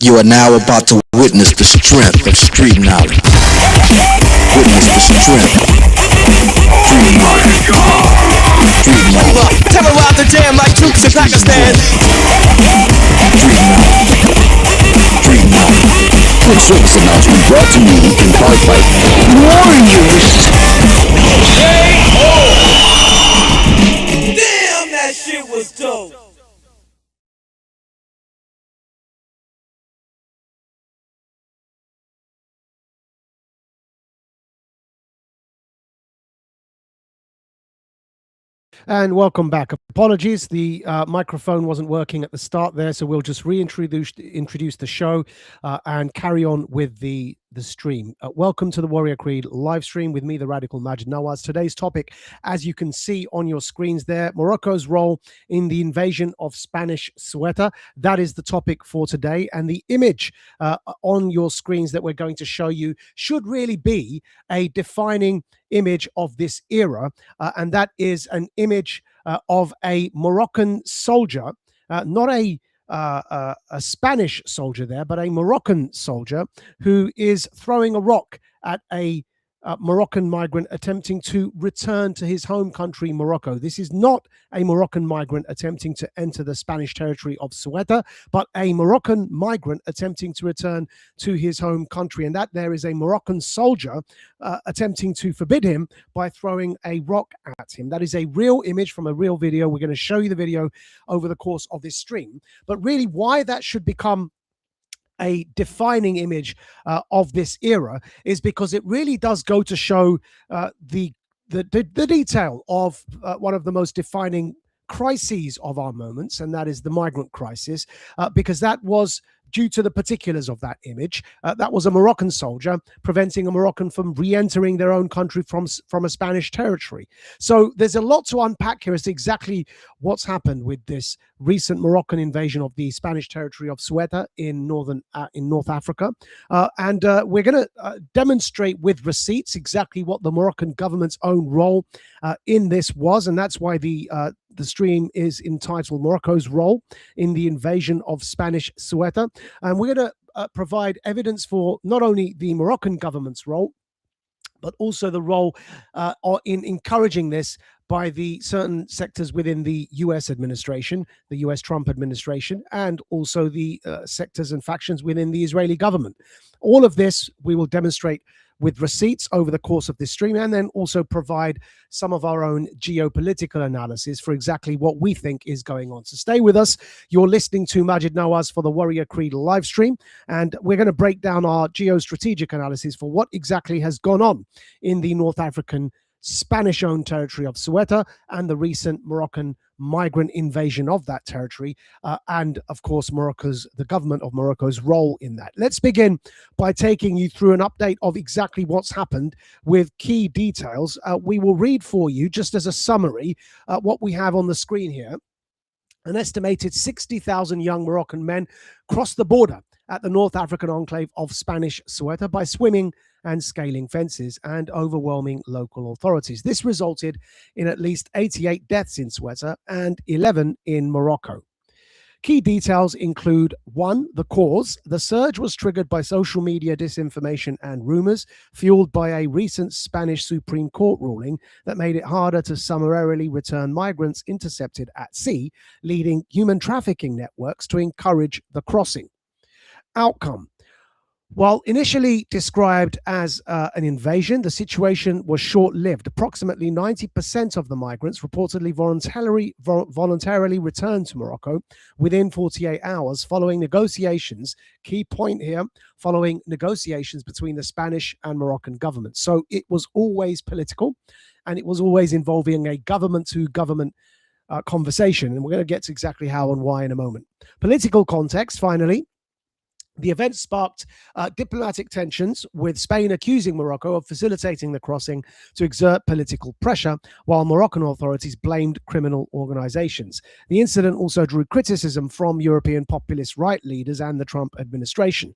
You are now about to witness the strength of street knowledge. Witness the strength of street knowledge. Street knowledge. Terrorize the jam like troops in Pakistan. Street knowledge. Street knowledge. Quick service announcement brought to you in part by Warriors. Damn, that shit was dope. And welcome back. Apologies, the microphone wasn't working at the start there, so we'll just introduce the show and carry on with the stream. Welcome to the Warrior Creed live stream with me, the Radical Majid Nawaz. Today's topic, as you can see on your screens there, Morocco's role in the invasion of Spanish Cueta. That is the topic for today, and the image on your screens that we're going to show you should really be a defining image of this era, and that is an image of a Moroccan soldier, not a Spanish soldier there, but a Moroccan soldier who is throwing a rock at a Moroccan migrant attempting to return to his home country, Morocco. This is not a Moroccan migrant attempting to enter the Spanish territory of Ceuta, but a Moroccan migrant attempting to return to his home country. And that there is a Moroccan soldier attempting to forbid him by throwing a rock at him. That is a real image from a real video. We're going to show you the video over the course of this stream. But really, why that should become a defining image of this era is because it really does go to show the detail of one of the most defining crises of our moments, and that is the migrant crisis, because that was due to the particulars of that image. That was a Moroccan soldier preventing a Moroccan from re-entering their own country from a Spanish territory. So there's a lot to unpack here as to exactly what's happened with this recent Moroccan invasion of the Spanish territory of Ceuta in North Africa. And we're going to demonstrate with receipts exactly what the Moroccan government's own role in this was, and that's why the stream is entitled Morocco's Role in the Invasion of Spanish Ceuta. And we're going to provide evidence for not only the Moroccan government's role, but also the role in encouraging this by the certain sectors within the US administration, the US Trump administration, and also the sectors and factions within the Israeli government. All of this we will demonstrate with receipts over the course of this stream, and then also provide some of our own geopolitical analysis for exactly what we think is going on. So stay with us. You're listening to Majid Nawaz for the Warrior Creed live stream, and we're going to break down our geostrategic analysis for what exactly has gone on in the North African Spanish-owned territory of Ceuta and the recent Moroccan migrant invasion of that territory, and of course the government of Morocco's role in that. Let's begin by taking you through an update of exactly what's happened with key details. We will read for you, just as a summary, what we have on the screen here. An estimated 60,000 young Moroccan men crossed the border at the North African enclave of Spanish Ceuta by swimming and scaling fences and overwhelming local authorities. This resulted in at least 88 deaths in Ceuta and 11 in Morocco. Key details include: 1. The cause. The surge was triggered by social media disinformation and rumors, fueled by a recent Spanish Supreme Court ruling that made it harder to summarily return migrants intercepted at sea, leading human trafficking networks to encourage the crossing. Outcome. While initially described as an invasion, the situation was short-lived. Approximately 90% of the migrants reportedly voluntarily returned to Morocco within 48 hours following negotiations. Key point here, following negotiations between the Spanish and Moroccan governments. So it was always political, and it was always involving a government-to-government conversation. And we're going to get to exactly how and why in a moment. Political context, finally. The event sparked diplomatic tensions, with Spain accusing Morocco of facilitating the crossing to exert political pressure, while Moroccan authorities blamed criminal organizations. The incident also drew criticism from European populist right leaders and the Trump administration.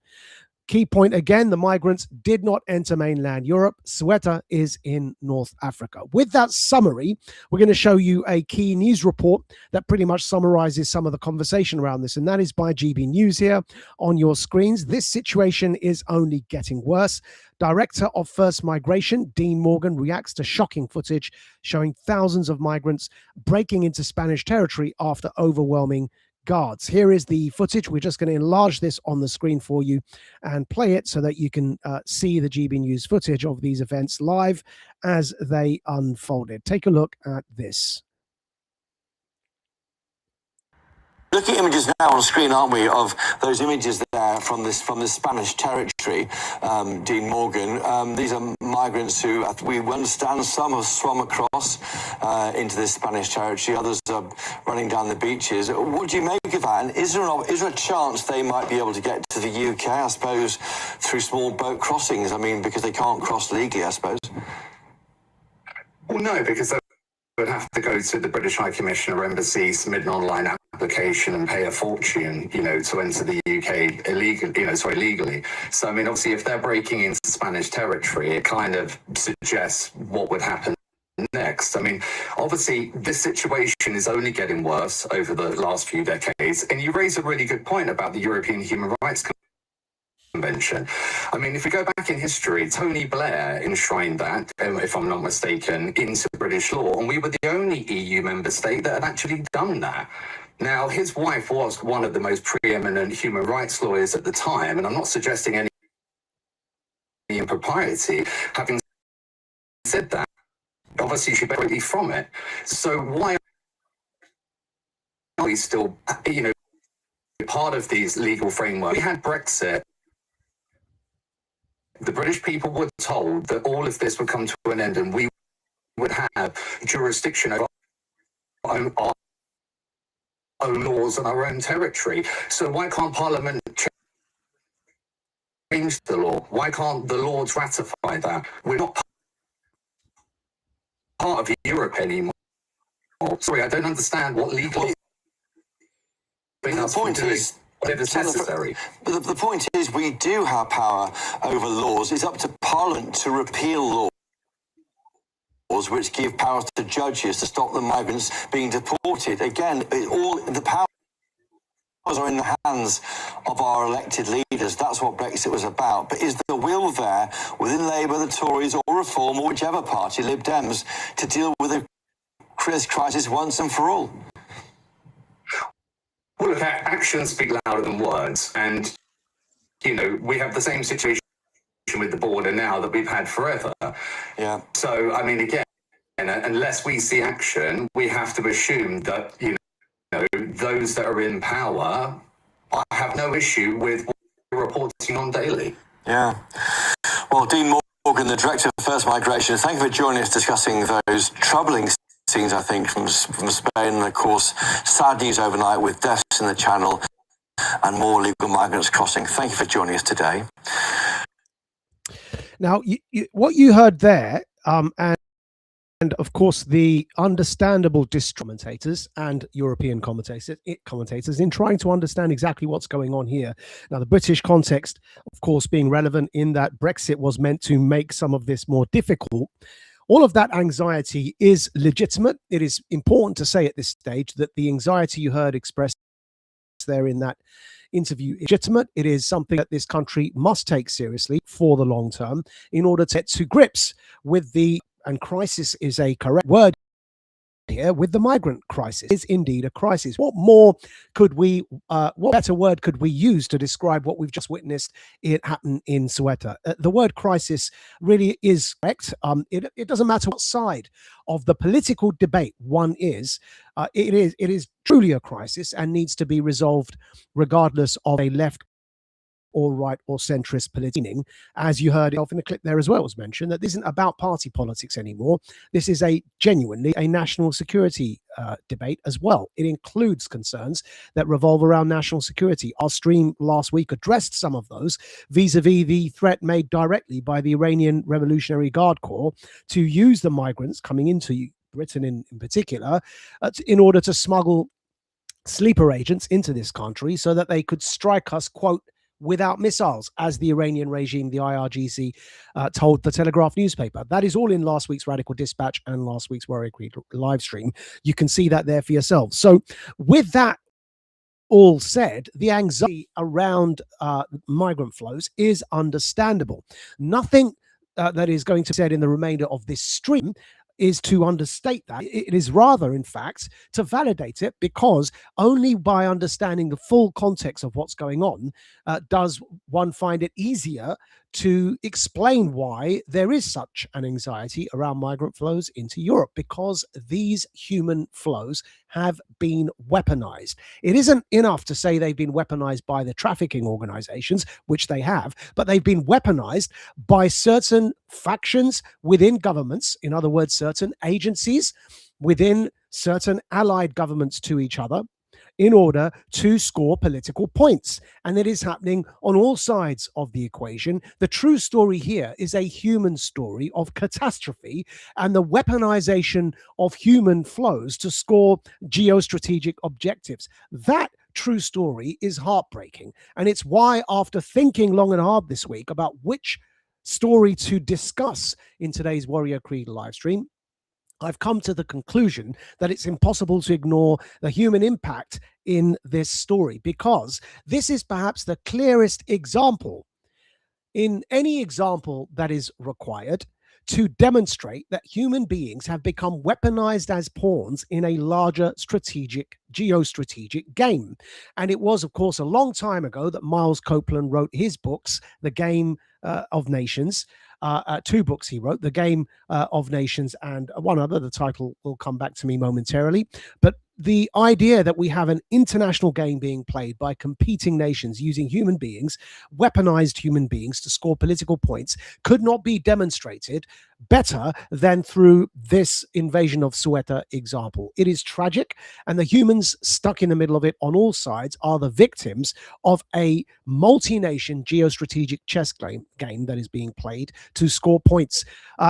Key point again, the migrants did not enter mainland Europe. Ceuta is in North Africa. With that summary, we're going to show you a key news report that pretty much summarizes some of the conversation around this, and that is by GB News here on your screens. This situation is only getting worse. Director of First Migration, Dean Morgan, reacts to shocking footage showing thousands of migrants breaking into Spanish territory after overwhelming guards. Here is the footage. We're just going to enlarge this on the screen for you and play it so that you can see the GB News footage of these events live as they unfolded. Take a look at this. Looking at images now on screen, aren't we, of those images there from this Spanish territory, Dean Morgan. These are migrants who we understand some have swum across into this Spanish territory, others are running down the beaches. What do you make of that? And is there a chance they might be able to get to the UK, I suppose, through small boat crossings? I mean, because they can't cross legally, I suppose. Well, no, because would have to go to the British High Commission or embassy, submit an online application and pay a fortune, to enter the UK legally. So, I mean, obviously, if they're breaking into Spanish territory, it kind of suggests what would happen next. I mean, obviously, this situation is only getting worse over the last few decades. And you raise a really good point about the European Human Rights Convention. I mean, if we go back in history, Tony Blair enshrined that, if I'm not mistaken, into British law, and we were the only EU member state that had actually done that. Now, his wife was one of the most preeminent human rights lawyers at the time, and I'm not suggesting any impropriety. Having said that, obviously she benefits from it. So why are we still, part of these legal frameworks? We had Brexit. The British people were told that all of this would come to an end and we would have jurisdiction over our own laws and our own territory. So why can't Parliament change the law? Why can't the Lords ratify that? We're not part of Europe anymore. Sorry, I don't understand what legal... The point is... It's necessary. But the point is, we do have power over laws. It's up to Parliament to repeal laws which give powers to judges to stop the migrants being deported. Again, all the powers are in the hands of our elected leaders. That's what Brexit was about. But is the will there within Labour, the Tories, or Reform, or whichever party, Lib Dems, to deal with this crisis once and for all? Well, look, actions speak louder than words. And, we have the same situation with the border now that we've had forever. Yeah. So, I mean, again, unless we see action, we have to assume that, those that are in power have no issue with what we're reporting on daily. Yeah. Well, Dean Morgan, the Director of First Migration, thank you for joining us discussing those troubling scenes, I think, from Spain, and of course, sad news overnight with deaths in the Channel and more illegal migrants crossing. Thank you for joining us today. Now, what you heard there, and of course, the understandable commentators and European commentators in trying to understand exactly what's going on here. Now, the British context, of course, being relevant in that Brexit was meant to make some of this more difficult. All of that anxiety is legitimate. It is important to say at this stage that the anxiety you heard expressed there in that interview is legitimate. It is something that this country must take seriously for the long term in order to get to grips with and crisis is a correct word here, with the migrant crisis. It is indeed a crisis. What better word could we use to describe what we've just witnessed it happen in Ceuta? The word crisis really is correct. It doesn't matter what side of the political debate one is. It is truly a crisis and needs to be resolved regardless of a left or right or centrist political. As you heard in the clip there as well, was mentioned that this isn't about party politics anymore. This is genuinely a national security debate as well. It includes concerns that revolve around national security. Our stream last week addressed some of those vis-a-vis the threat made directly by the Iranian Revolutionary Guard Corps to use the migrants coming into Britain in particular in order to smuggle sleeper agents into this country so that they could strike us, quote, without missiles, as the Iranian regime, the IRGC, told the Telegraph newspaper. That is all in last week's Radical Dispatch and last week's Warrior Creed live stream. You can see that there for yourselves. So with that all said, the anxiety around migrant flows is understandable. Nothing that is going to be said in the remainder of this stream is to understate that. It is rather, in fact, to validate it, because only by understanding the full context of what's going on does one find it easier to explain why there is such an anxiety around migrant flows into Europe, because these human flows have been weaponized. It isn't enough to say they've been weaponized by the trafficking organizations, which they have, but they've been weaponized by certain factions within governments, in other words, certain agencies within certain allied governments to each other, in order to score political points. And it is happening on all sides of the equation. The true story here is a human story of catastrophe and the weaponization of human flows to score geostrategic objectives. That true story is heartbreaking. And it's why, after thinking long and hard this week about which story to discuss in today's Warrior Creed live stream, I've come to the conclusion that it's impossible to ignore the human impact in this story, because this is perhaps the clearest example in any example that is required to demonstrate that human beings have become weaponized as pawns in a larger geostrategic game. And it was, of course, a long time ago that Miles Copeland wrote his books, The Game of Nations. Two books he wrote, The Game of Nations and one other. The title will come back to me momentarily. But the idea that we have an international game being played by competing nations using human beings, weaponized human beings, to score political points could not be demonstrated better than through this invasion of Ceuta example. It is tragic, and the humans stuck in the middle of it on all sides are the victims of a multi-nation geostrategic chess game that is being played to score points.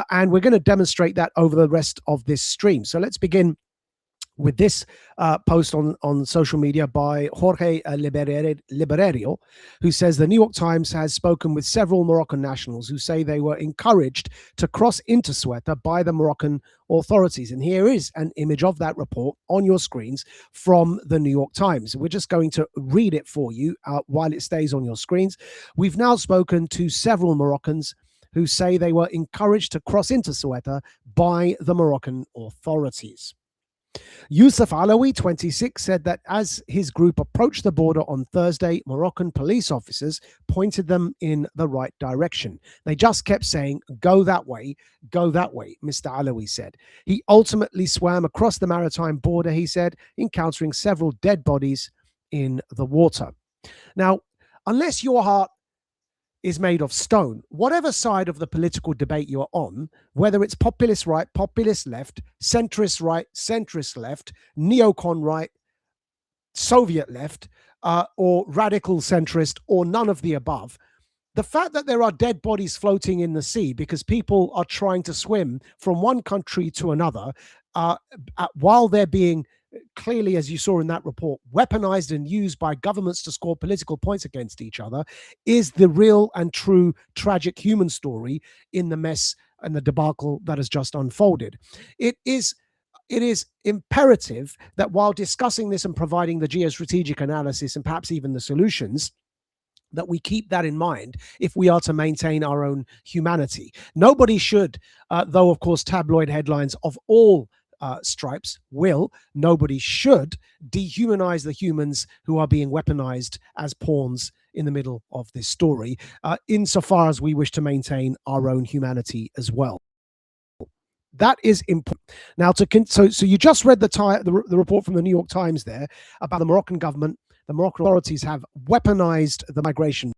And we're going to demonstrate that over the rest of this stream. So let's begin with this post on social media by Jorge Liberario, who says the New York Times has spoken with several Moroccan nationals who say they were encouraged to cross into Ceuta by the Moroccan authorities. And here is an image of that report on your screens from the New York Times. We're just going to read it for you while it stays on your screens. We've now spoken to several Moroccans who say they were encouraged to cross into Ceuta by the Moroccan authorities. Yusuf Alawi, 26, said that as his group approached the border on Thursday, Moroccan police officers pointed them in the right direction. They just kept saying, go that way, Mr. Alawi said. He ultimately swam across the maritime border, he said, encountering several dead bodies in the water. Now, unless your heart is made of stone, whatever side of the political debate you're on, whether it's populist right, populist left, centrist right, centrist left, neocon right, Soviet left, or radical centrist, or none of the above, the fact that there are dead bodies floating in the sea because people are trying to swim from one country to another while they're being clearly, as you saw in that report, weaponized and used by governments to score political points against each other, is the real and true tragic human story in the mess and the debacle that has just unfolded. It is imperative that while discussing this and providing the geostrategic analysis and perhaps even the solutions, that we keep that in mind if we are to maintain our own humanity. Nobody should, though of course tabloid headlines of all stripes will, nobody should dehumanize the humans who are being weaponized as pawns in the middle of this story, insofar as we wish to maintain our own humanity as well. That is important. Now, so you just read the report from the New York Times there about the Moroccan government. The Moroccan authorities have weaponized the migration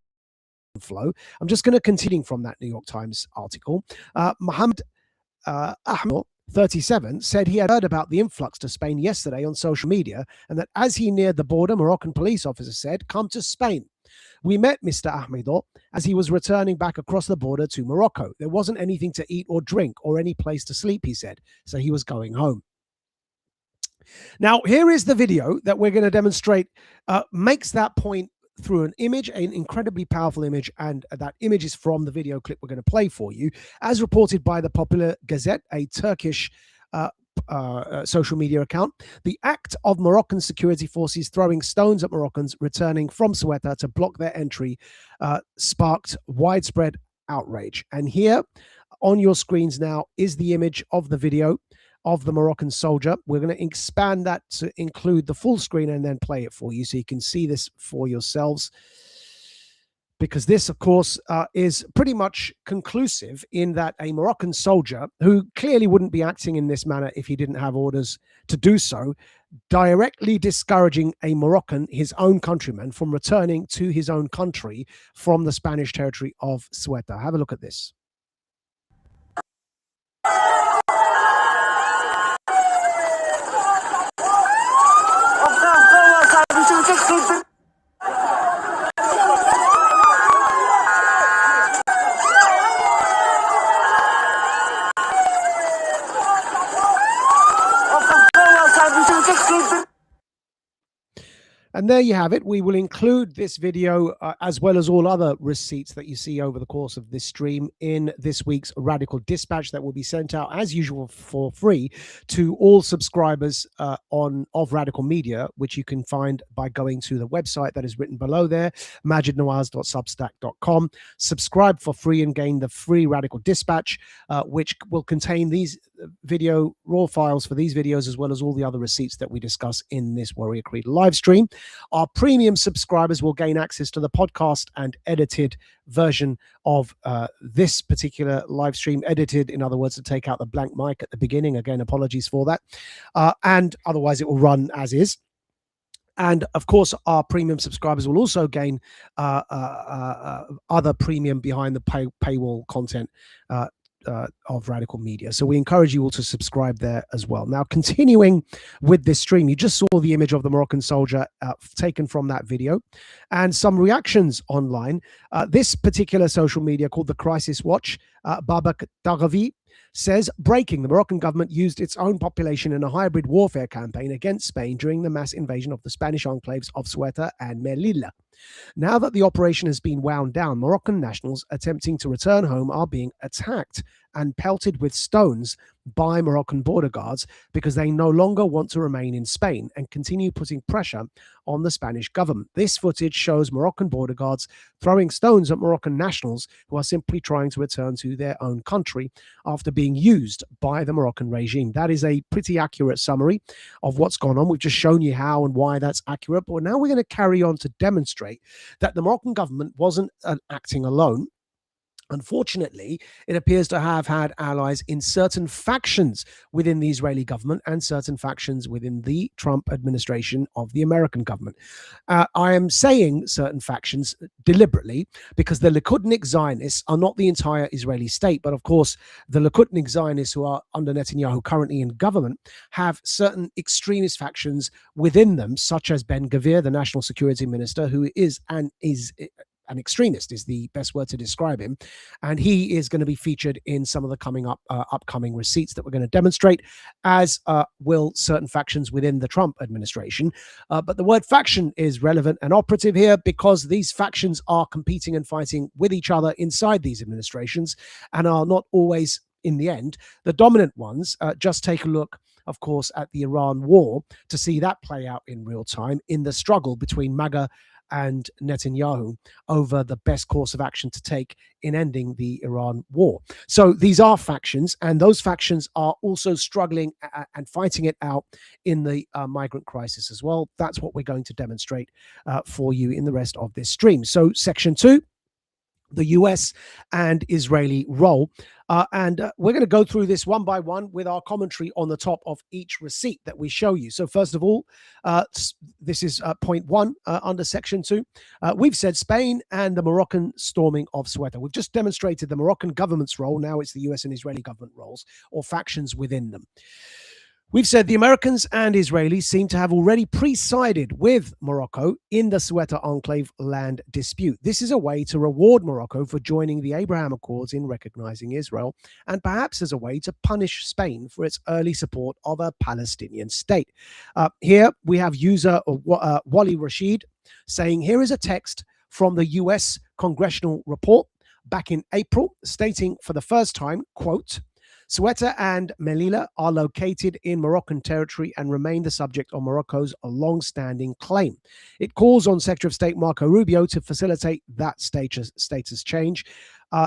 flow. I'm just going to continue from that New York Times article. Mohammed Ahmed, 37, said he had heard about the influx to Spain yesterday on social media, and that as he neared the border, Moroccan police officers said, "Come to Spain." We met Mr. Ahmedo as he was returning back across the border to Morocco. There wasn't anything to eat or drink or any place to sleep, he said, so he was going home. Now, here is the video that we're going to demonstrate, makes that point through an image, an incredibly powerful image, and that image is from the video clip we're going to play for you, as reported by the Popular Gazette, a Turkish social media account. The act of Moroccan security forces throwing stones at Moroccans returning from Ceuta to block their entry sparked widespread outrage. And here on your screens now is the image of the video of the Moroccan soldier. We're going to expand that to include the full screen and then play it for you so you can see this for yourselves. Because this, of course, is pretty much conclusive in that a Moroccan soldier, who clearly wouldn't be acting in this manner if he didn't have orders to do so, directly discouraging a Moroccan, his own countryman, from returning to his own country from the Spanish territory of Ceuta. Have a look at this. And there you have it. We will include this video as well as all other receipts that you see over the course of this stream in this week's Radical Dispatch that will be sent out as usual for free to all subscribers of Radical Media, which you can find by going to the website that is written below there, majidnawaz.substack.com. Subscribe for free and gain the free Radical Dispatch, which will contain these video raw files for these videos as well as all the other receipts that we discuss in this Warrior Creed live stream. Our premium subscribers will gain access to the podcast and edited version of this particular live stream, edited, in other words, to take out the blank mic at the beginning. Again, apologies for that. And otherwise it will run as is. And of course, our premium subscribers will also gain other premium behind the paywall content of Radical Media. So we encourage you all to subscribe there as well. Now, continuing with this stream, you just saw the image of the Moroccan soldier taken from that video and some reactions online. This particular social media called the Crisis Watch, Babak Daghavi, says, breaking, the Moroccan government used its own population in a hybrid warfare campaign against Spain during the mass invasion of the Spanish enclaves of Ceuta and Melilla. Now that the operation has been wound down, Moroccan nationals attempting to return home are being attacked and pelted with stones by Moroccan border guards because they no longer want to remain in Spain and continue putting pressure on the Spanish government. This footage shows Moroccan border guards throwing stones at Moroccan nationals who are simply trying to return to their own country after being used by the Moroccan regime. That is a pretty accurate summary of what's gone on. We've just shown you how and why that's accurate, but now we're going to carry on to demonstrate that the Moroccan government wasn't acting alone. Unfortunately, it appears to have had allies in certain factions within the Israeli government and certain factions within the Trump administration of the American government. I am saying certain factions deliberately because the Likudnik Zionists are not the entire Israeli state, but of course, the Likudnik Zionists who are under Netanyahu currently in government have certain extremist factions within them, such as Ben Gvir, the national security minister, who is an extremist is the best word to describe him, and he is going to be featured in some of the upcoming receipts that we're going to demonstrate, as will certain factions within the Trump administration. But the word faction is relevant and operative here because these factions are competing and fighting with each other inside these administrations and are not always, in the end, the dominant ones. Just take a look, of course, at the Iran war to see that play out in real time in the struggle between MAGA and Netanyahu over the best course of action to take in ending the Iran war. So these are factions, and those factions are also struggling and fighting it out in the migrant crisis as well. That's what we're going to demonstrate for you in the rest of this stream. So section 2, the US and Israeli role. And we're going to go through this one by one with our commentary on the top of each receipt that we show you. So first of all, this is point 1 under section 2. We've said Spain and the Moroccan storming of Ceuta. We've just demonstrated the Moroccan government's role. Now it's the US and Israeli government roles or factions within them. We've said the Americans and Israelis seem to have already pre-sided with Morocco in the Ceuta enclave land dispute. This is a way to reward Morocco for joining the Abraham Accords in recognizing Israel, and perhaps as a way to punish Spain for its early support of a Palestinian state. Here we have user Wally Rashid saying, here is a text from the US congressional report back in April, stating for the first time, quote, Ceuta and Melilla are located in Moroccan territory and remain the subject of Morocco's long-standing claim. It calls on Secretary of State Marco Rubio to facilitate that status change.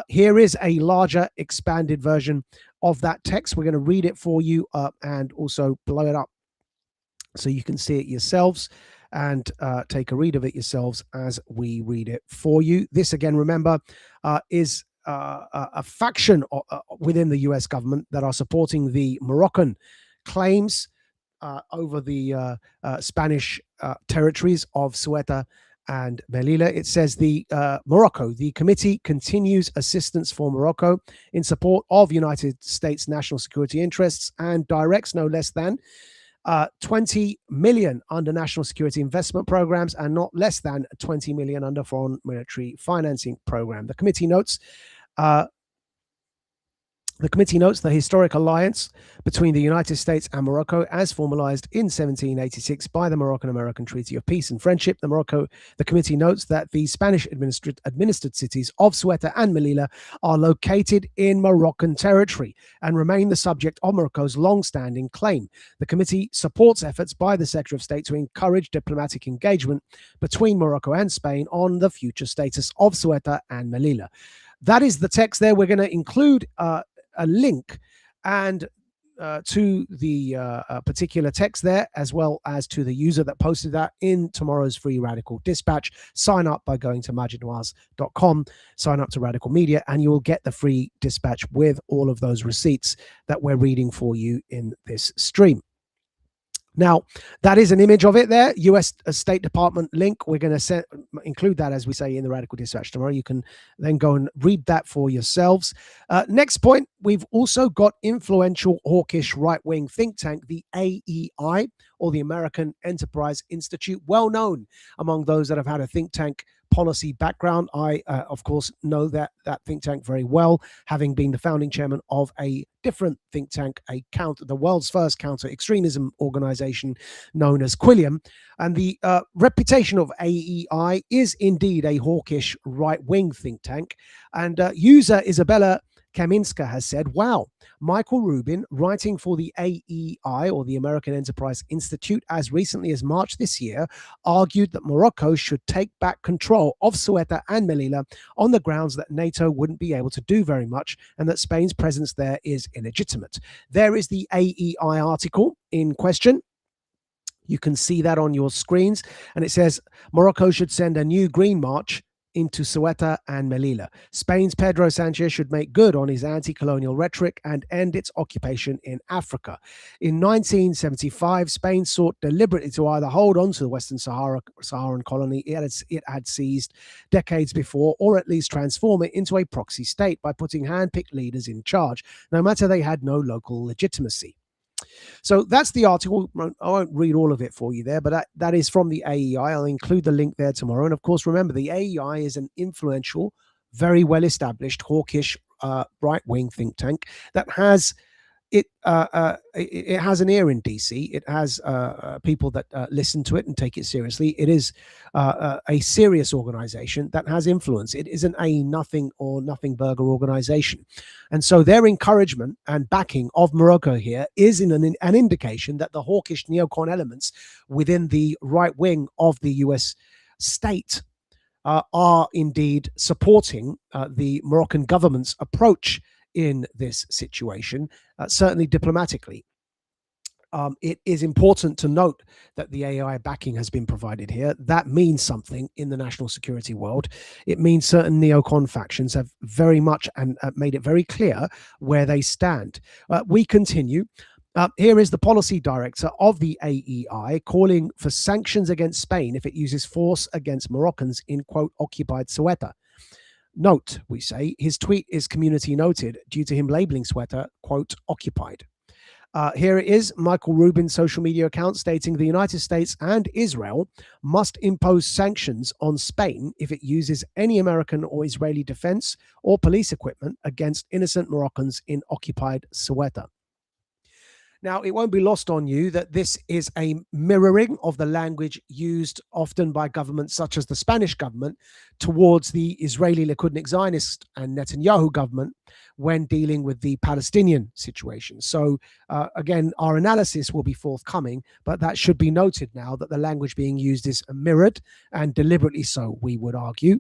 Here is a larger, expanded version of that text. We're going to read it for you and also blow it up so you can see it yourselves and take a read of it yourselves as we read it for you. This, again, remember, is a faction within the US government that are supporting the Moroccan claims over the Spanish territories of Ceuta and Melilla. It says the committee continues assistance for Morocco in support of United States national security interests and directs no less than 20 million under national security investment programs and not less than 20 million under foreign military financing program. The committee notes the historic alliance between the United States and Morocco, as formalized in 1786 by the Moroccan-American Treaty of Peace and Friendship. The committee notes that the Spanish administered cities of Ceuta and Melilla are located in Moroccan territory and remain the subject of Morocco's long-standing claim. The committee supports efforts by the Secretary of State to encourage diplomatic engagement between Morocco and Spain on the future status of Ceuta and Melilla. That is the text there. We're going to include a link and to the particular text there, as well as to the user that posted that in tomorrow's free Radical Dispatch. Sign up by going to majidnoaz.com, sign up to Radical Media, and you will get the free dispatch with all of those receipts that we're reading for you in this stream. Now, that is an image of it there, US State Department link. We're going to include that, as we say, in the Radical Dispatch tomorrow. You can then go and read that for yourselves. Next point, we've also got influential hawkish right-wing think tank, the AEI, or the American Enterprise Institute, well known among those that have had a think tank policy background. I, of course, know that think tank very well, having been the founding chairman of a different think tank, the world's first counter-extremism organization known as Quilliam. And the reputation of AEI is indeed a hawkish right-wing think tank. And user Isabella Kaminska has said, wow, Michael Rubin, writing for the AEI, or the American Enterprise Institute, as recently as March this year, argued that Morocco should take back control of Ceuta and Melilla on the grounds that NATO wouldn't be able to do very much and that Spain's presence there is illegitimate. There is the AEI article in question. You can see that on your screens. And it says, Morocco should send a new green march into Ceuta and Melilla. Spain's Pedro Sanchez should make good on his anti-colonial rhetoric and end its occupation in Africa. In 1975, Spain sought deliberately to either hold on to the Western Saharan colony it had seized decades before, or at least transform it into a proxy state by putting hand-picked leaders in charge, no matter they had no local legitimacy. So that's the article. I won't read all of it for you there, but that is from the AEI. I'll include the link there tomorrow. And of course, remember, the AEI is an influential, very well-established, hawkish right-wing think tank that has it has an ear in DC. It has people that listen to it and take it seriously. It is a serious organization that has influence. It isn't a nothing burger organization. And so their encouragement and backing of Morocco here is an indication that the hawkish neocon elements within the right wing of the US state are indeed supporting the Moroccan government's approach in this situation, certainly diplomatically. It is important to note that the AI backing has been provided here. That means something in the national security world. It means certain neocon factions have very much and made it very clear where they stand. We continue. Here is the policy director of the AEI calling for sanctions against Spain if it uses force against Moroccans in, quote, occupied Ceuta. Note, we say, his tweet is community noted due to him labeling Ceuta, quote, occupied. Here it is, Michael Rubin's social media account stating the United States and Israel must impose sanctions on Spain if it uses any American or Israeli defense or police equipment against innocent Moroccans in occupied Ceuta. Now, it won't be lost on you that this is a mirroring of the language used often by governments such as the Spanish government towards the Israeli Likud Zionist and Netanyahu government when dealing with the Palestinian situation. So, again, our analysis will be forthcoming, but that should be noted now that the language being used is mirrored, and deliberately so, we would argue.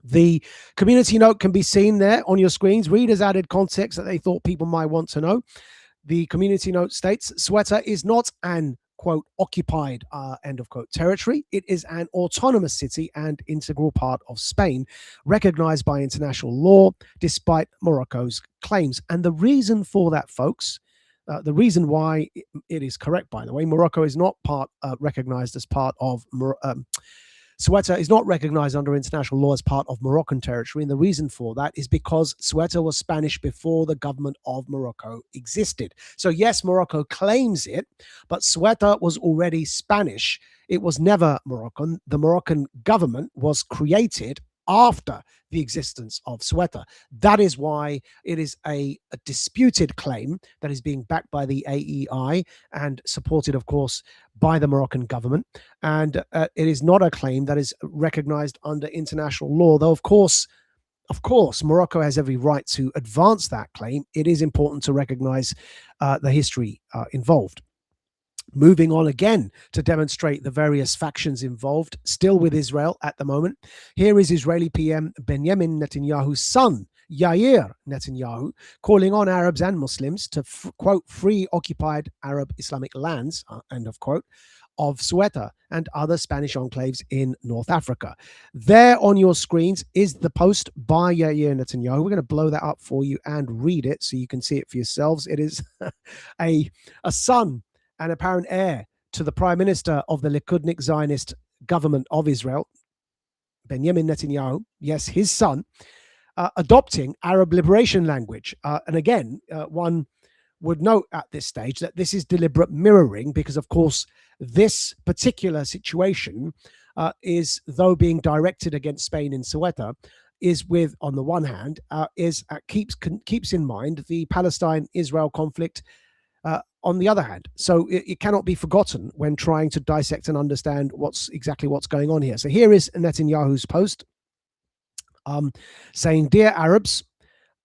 The community note can be seen there on your screens. Readers added context that they thought people might want to know. The community note states Ceuta is not an, quote, occupied, end of quote, territory. It is an autonomous city and integral part of Spain, recognized by international law, despite Morocco's claims. And the reason for that, folks, the reason why it is correct, by the way, Morocco is not recognized as part of Ceuta is not recognized under international law as part of Moroccan territory. And the reason for that is because Ceuta was Spanish before the government of Morocco existed. So yes, Morocco claims it, but Ceuta was already Spanish. It was never Moroccan. The Moroccan government was created after the existence of Ceuta. That is why it is a disputed claim that is being backed by the AEI and supported, of course, by the Moroccan government. And it is not a claim that is recognized under international law, though, of course, Morocco has every right to advance that claim. It is important to recognize the history involved. Moving on again to demonstrate the various factions involved, still with Israel at the moment. Here is Israeli PM Benjamin Netanyahu's son, Yair Netanyahu, calling on Arabs and Muslims to, quote, free occupied Arab Islamic lands, end of quote, of Ceuta and other Spanish enclaves in North Africa. There on your screens is the post by Yair Netanyahu. We're going to blow that up for you and read it so you can see it for yourselves. It is a son and apparent heir to the prime minister of the Likud Zionist government of Israel, Benjamin Netanyahu, yes, his son, adopting Arab liberation language. And again, one would note at this stage that this is deliberate mirroring because, of course, this particular situation is, though being directed against Spain in Ceuta, is with, on the one hand, keeps in mind the Palestine-Israel conflict on the other hand. So it cannot be forgotten when trying to dissect and understand what's going on here. So here is Netanyahu's post saying, "Dear Arabs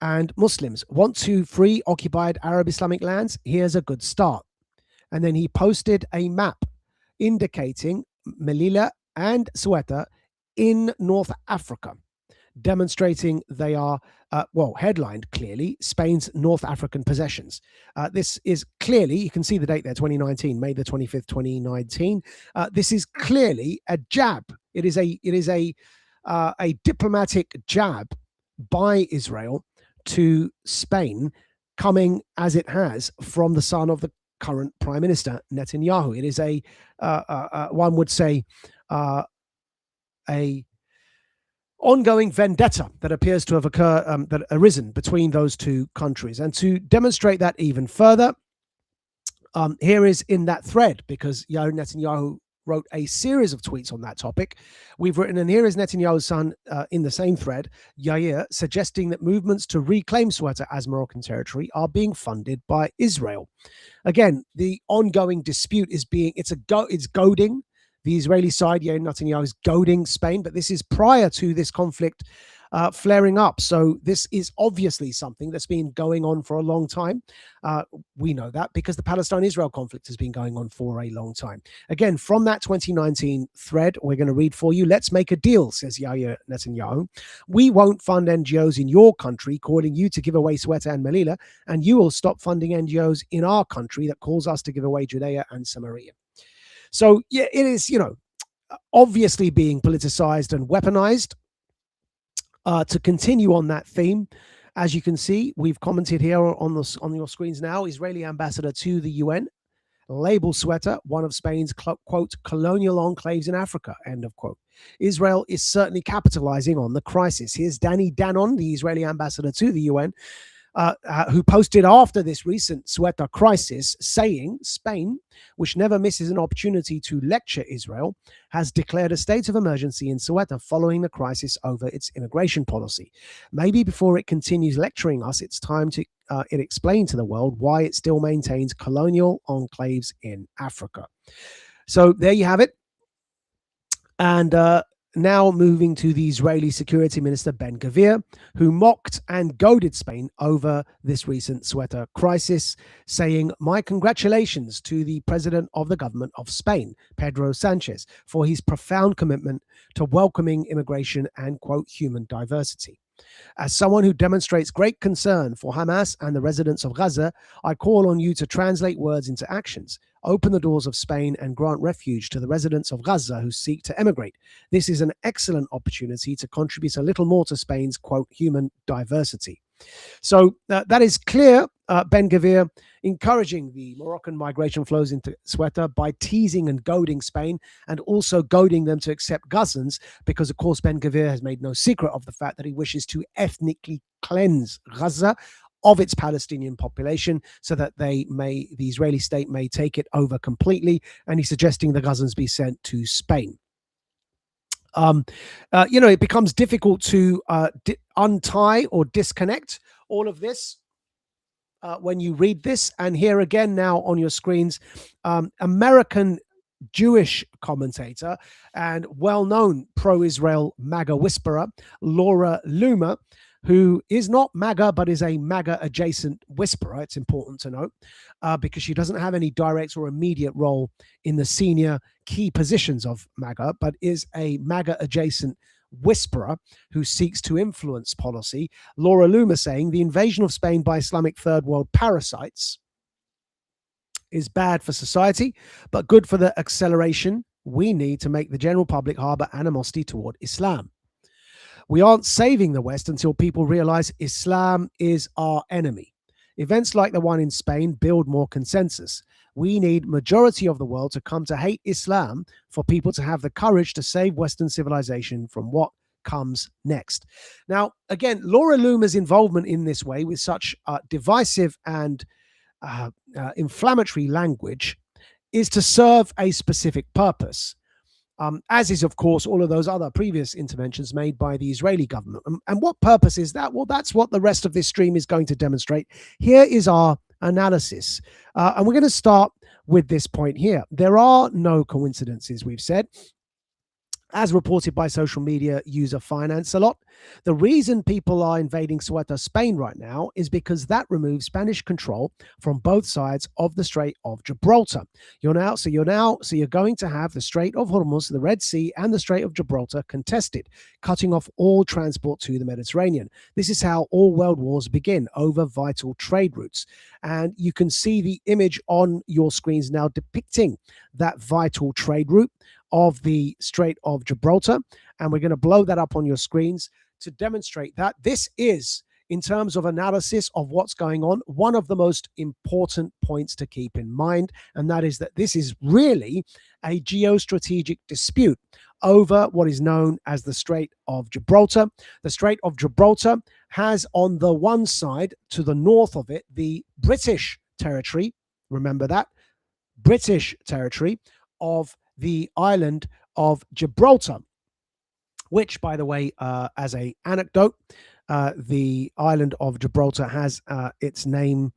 and Muslims, want to free occupied Arab Islamic lands? Here's a good start." And then he posted a map indicating Melilla and Ceuta in North Africa, demonstrating they are, headlined clearly, Spain's North African possessions. This is clearly, you can see the date there, 2019, May the 25th, 2019. This is clearly a jab. It is a diplomatic jab by Israel to Spain, coming as it has from the son of the current prime minister, Netanyahu. It is one would say, a ongoing vendetta that appears to have arisen between those two countries. And to demonstrate that even further, here is in that thread, because Yair Netanyahu wrote a series of tweets on that topic. We've written, and here is Netanyahu's son in the same thread, Yair, suggesting that movements to reclaim Ceuta as Moroccan territory are being funded by Israel. Again, the ongoing dispute is it's goading. The Israeli side, Yair Netanyahu, is goading Spain, but this is prior to this conflict flaring up. So this is obviously something that's been going on for a long time. We know that because the Palestine-Israel conflict has been going on for a long time. Again, from that 2019 thread, we're going to read for you. "Let's make a deal," says Yair Netanyahu. "We won't fund NGOs in your country calling you to give away Ceuta and Melilla, and you will stop funding NGOs in our country that calls us to give away Judea and Samaria." So yeah, it is, obviously being politicized and weaponized. To continue on that theme, as you can see, we've commented here on your screens now. Israeli ambassador to the UN labels Ceuta one of Spain's, quote, colonial enclaves in Africa, end of quote. Israel is certainly capitalizing on the crisis. Here's Danny Danon, the Israeli ambassador to the UN, who posted after this recent Ceuta crisis, saying Spain, which never misses an opportunity to lecture Israel, has declared a state of emergency in Ceuta following the crisis over its immigration policy. Maybe before it continues lecturing us, it's time to it explain to the world why it still maintains colonial enclaves in Africa. So there you have it. And now moving to the Israeli Security Minister Ben-Gvir, who mocked and goaded Spain over this recent Ceuta crisis, saying, "My congratulations to the president of the government of Spain, Pedro Sanchez, for his profound commitment to welcoming immigration and, quote, human diversity. As someone who demonstrates great concern for Hamas and the residents of Gaza, I call on you to translate words into actions, open the doors of Spain and grant refuge to the residents of Gaza who seek to emigrate. This is an excellent opportunity to contribute a little more to Spain's, quote, human diversity." So that is clear. Ben-Gvir encouraging the Moroccan migration flows into Ceuta by teasing and goading Spain, and also goading them to accept Gazans, because, of course, Ben-Gvir has made no secret of the fact that he wishes to ethnically cleanse Gaza of its Palestinian population so that the Israeli state may take it over completely, and he's suggesting the Gazans be sent to Spain. It becomes difficult to untie or disconnect all of this when you read this. And here again now on your screens, American Jewish commentator and well-known pro-Israel MAGA whisperer, Laura Loomer, who is not MAGA, but is a MAGA-adjacent whisperer. It's important to note, because she doesn't have any direct or immediate role in the senior key positions of MAGA, but is a MAGA-adjacent whisperer who seeks to influence policy. Laura Loomer saying the invasion of Spain by Islamic third world parasites is bad for society, but good for the acceleration we need to make the general public harbor animosity toward Islam. We aren't saving the West until people realize Islam is our enemy. Events like the one in Spain build more consensus. We need majority of the world to come to hate Islam for people to have the courage to save Western civilization from what comes next. Now, again, Laura Loomer's involvement in this way with such divisive and inflammatory language is to serve a specific purpose. As is, of course, all of those other previous interventions made by the Israeli government. And what purpose is that? Well, that's what the rest of this stream is going to demonstrate. Here is our analysis. And we're going to start with this point here. There are no coincidences, we've said. As reported by social media user Finance a lot, the reason people are invading Ceuta, Spain right now is because that removes Spanish control from both sides of the Strait of Gibraltar. You're going to have the Strait of Hormuz, the Red Sea, and the Strait of Gibraltar contested, cutting off all transport to the Mediterranean. This is how all world wars begin, over vital trade routes. And you can see the image on your screens now depicting that vital trade route of the Strait of Gibraltar, and we're going to blow that up on your screens to demonstrate that this is, in terms of analysis of what's going on, one of the most important points to keep in mind, and that is that this is really a geostrategic dispute over what is known as the Strait of Gibraltar. The Strait of Gibraltar has on the one side, to the north of it, the British territory, remember that, British territory of the island of Gibraltar, which, by the way, as an anecdote, the island of Gibraltar has its name,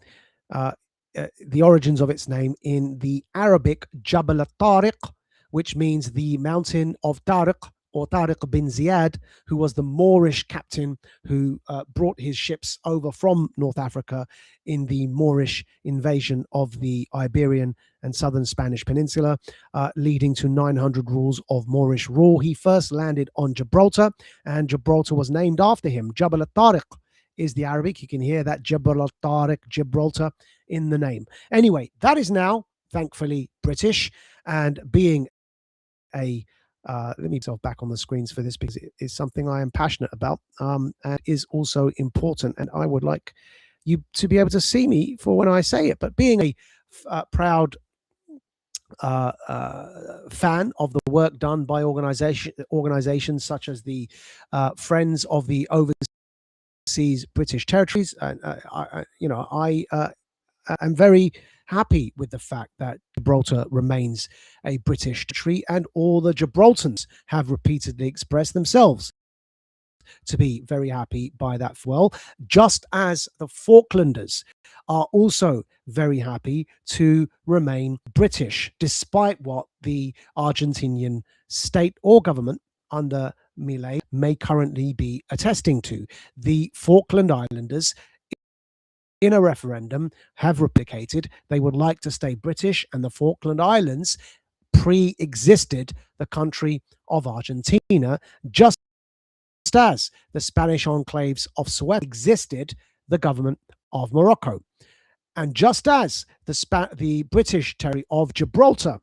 the origins of its name in the Arabic Jabal al-Tariq, which means the mountain of Tariq, or Tariq bin Ziyad, who was the Moorish captain who brought his ships over from North Africa in the Moorish invasion of the Iberian and southern Spanish peninsula, leading to 900 rules of Moorish rule. He first landed on Gibraltar, and Gibraltar was named after him. Jabal al-Tariq is the Arabic. You can hear that Jabal al-Tariq, Gibraltar, in the name. Anyway, that is now, thankfully, British, and being a let me myself back on the screens for this, because it is something I am passionate about, and is also important, and I would like you to be able to see me for when I say it. But being a proud fan of the work done by organizations such as the Friends of the Overseas overseas British territories. I'm very happy with the fact that Gibraltar remains a British territory, and all the Gibraltarians have repeatedly expressed themselves to be very happy by that as well, just as the Falklanders are also very happy to remain British, despite what the Argentinian state or government under Milei may currently be attesting to. The Falkland Islanders, in a referendum, have replicated they would like to stay British, and the Falkland Islands pre-existed the country of Argentina, just as the Spanish enclaves of Ceuta existed the government of Morocco. And just as the British territory of Gibraltar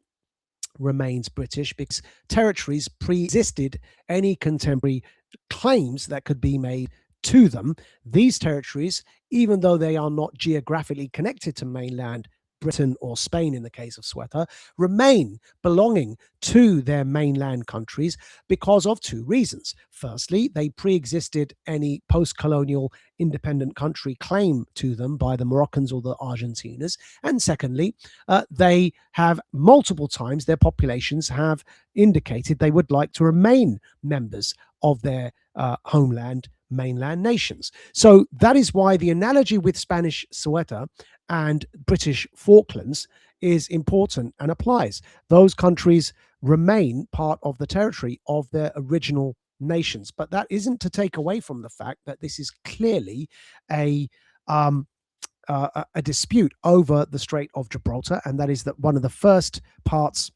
remains British because territories pre-existed any contemporary claims that could be made to them, these territories, even though they are not geographically connected to mainland Britain or Spain in the case of Ceuta, remain belonging to their mainland countries because of two reasons. Firstly, they pre-existed any post-colonial independent country claim to them by the Moroccans or the Argentinas. And secondly, they have multiple times, their populations have indicated they would like to remain members of their homeland mainland nations. So that is why the analogy with Spanish Ceuta and British Falklands is important and applies. Those countries remain part of the territory of their original nations, but that isn't to take away from the fact that this is clearly a dispute over the Strait of Gibraltar, and that is that one of the first parts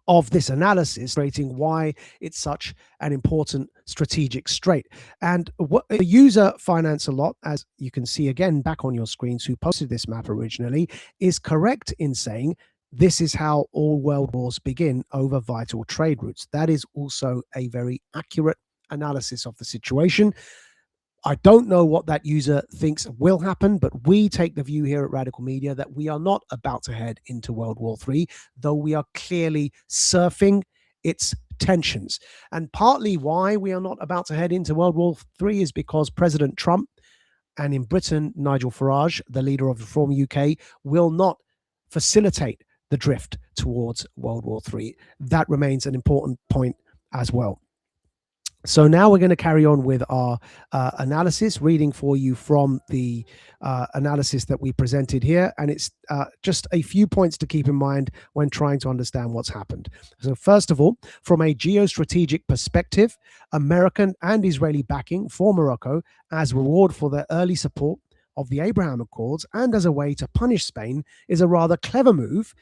of this analysis, rating why it's such an important strategic strait. And what the user Finance a Lot, as you can see again back on your screens, who posted this map originally, is correct in saying this is how all world wars begin, over vital trade routes. That is also a very accurate analysis of the situation. I don't know what that user thinks will happen, but we take the view here at Radical Media that we are not about to head into World War III, though we are clearly surfing its tensions. And partly why we are not about to head into World War III is because President Trump, and in Britain, Nigel Farage, the leader of Reform UK, will not facilitate the drift towards World War III. That remains an important point as well. So now we're going to carry on with our analysis, reading for you from the analysis that we presented here. And it's just a few points to keep in mind when trying to understand what's happened. So first of all, from a geostrategic perspective, American and Israeli backing for Morocco as reward for their early support of the Abraham Accords and as a way to punish Spain is a rather clever move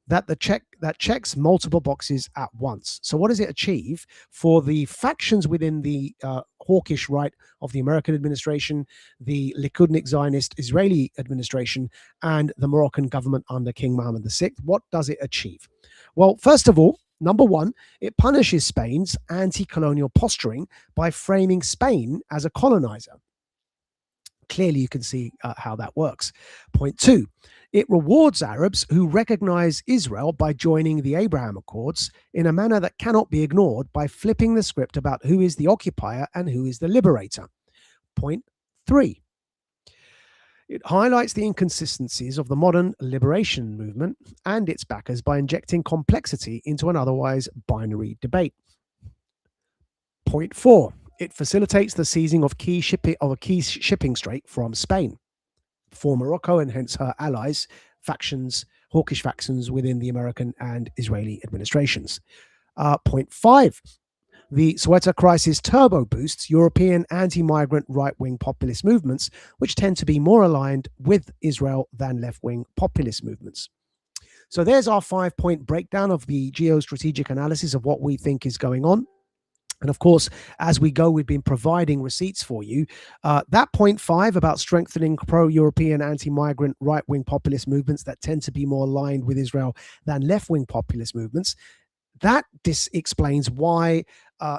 that checks multiple boxes at once. So what does it achieve for the factions within the hawkish right of the American administration, the Likudnik Zionist Israeli administration, and the Moroccan government under King Mohammed VI? What does it achieve? Well, first of all, number one, it punishes Spain's anti-colonial posturing by framing Spain as a colonizer. Clearly, you can see how that works. Point two, it rewards Arabs who recognize Israel by joining the Abraham Accords in a manner that cannot be ignored by flipping the script about who is the occupier and who is the liberator. Point three, it highlights the inconsistencies of the modern liberation movement and its backers by injecting complexity into an otherwise binary debate. Point four, it facilitates the seizing of a key shipping strait from Spain for Morocco and hence her allies, hawkish factions within the American and Israeli administrations. Point five, the Ceuta crisis turbo boosts European anti-migrant right-wing populist movements, which tend to be more aligned with Israel than left-wing populist movements. So there's our 5-point breakdown of the geostrategic analysis of what we think is going on. And of course, as we go, we've been providing receipts for you. That point five about strengthening pro-European anti-migrant right-wing populist movements that tend to be more aligned with Israel than left-wing populist movements, that explains why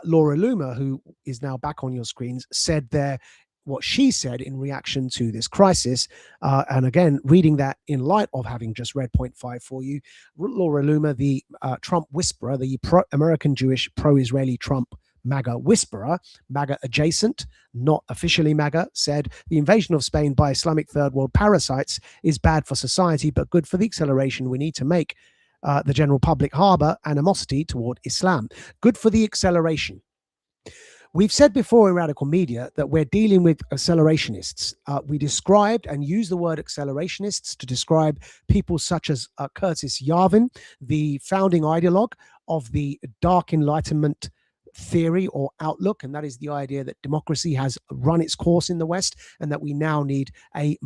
Laura Loomer, who is now back on your screens, said there what she said in reaction to this crisis. And again, reading that in light of having just read point five for you, Laura Loomer, the Trump whisperer, the American Jewish pro-Israeli Trump MAGA whisperer, MAGA adjacent, not officially MAGA, said the invasion of Spain by Islamic third world parasites is bad for society, but good for the acceleration we need to make the general public harbor animosity toward Islam. Good for the acceleration. We've said before in Radical Media that we're dealing with accelerationists. We described and used the word accelerationists to describe people such as Curtis Yarvin, the founding ideologue of the Dark Enlightenment theory or outlook, and that is the idea that democracy has run its course in the West and that we now need a